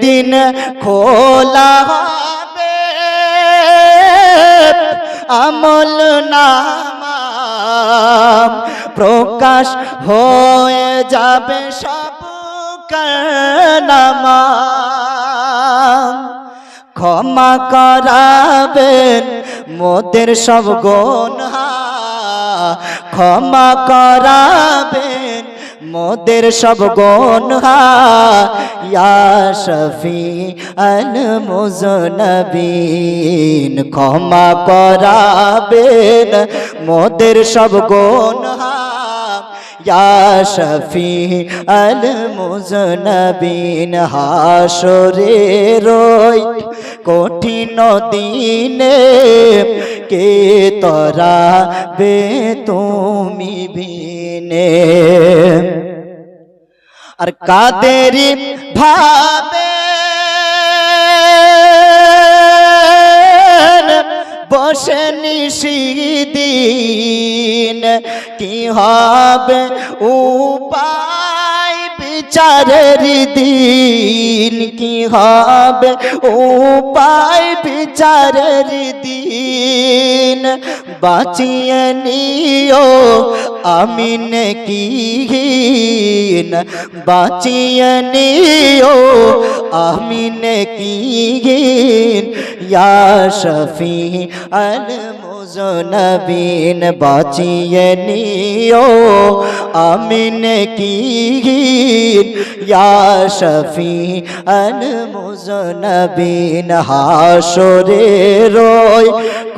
সেদিন খোলা হবে আমল নামা, প্রকাশ হয়ে যাবে সব কারনামা। ক্ষমা করাবেন মোদের সব গুনাহ, ক্ষমা করাবেন মোদের সব গুনাহ। ইয়া শফি আল মুজনবিন, ক্ষমা করাবেন মোদের সব গুনাহ। ইয়া শফি আল মুজনবিন, হাসরের ওই কঠিন দিনে কে তরাবে তুমি বিনে। আর কাদেরি ভাবে বসে নিশিদিন, কি হবে উপায় বিচারের দিন, কি হবে উপায় বিচারের দিন। বাঁচিয়ে নিও আমিন কিন, বাঁচিয়ে নিও আমিন কিন। ইয়া শফি আল মুজনবিন, বাঁচিয়ে নিও আমিন কিন। ইয়া শফি আল মুজনবিন, হাসরের ওই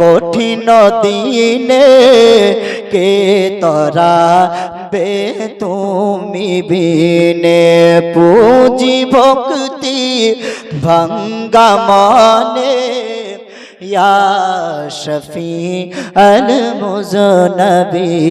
কঠিন দিনে কে তরাবে তুমি বিনে। পুঁজি ভক্তি ভাঙ্গা মনে, ইয়া শফি আল মুজনবিন।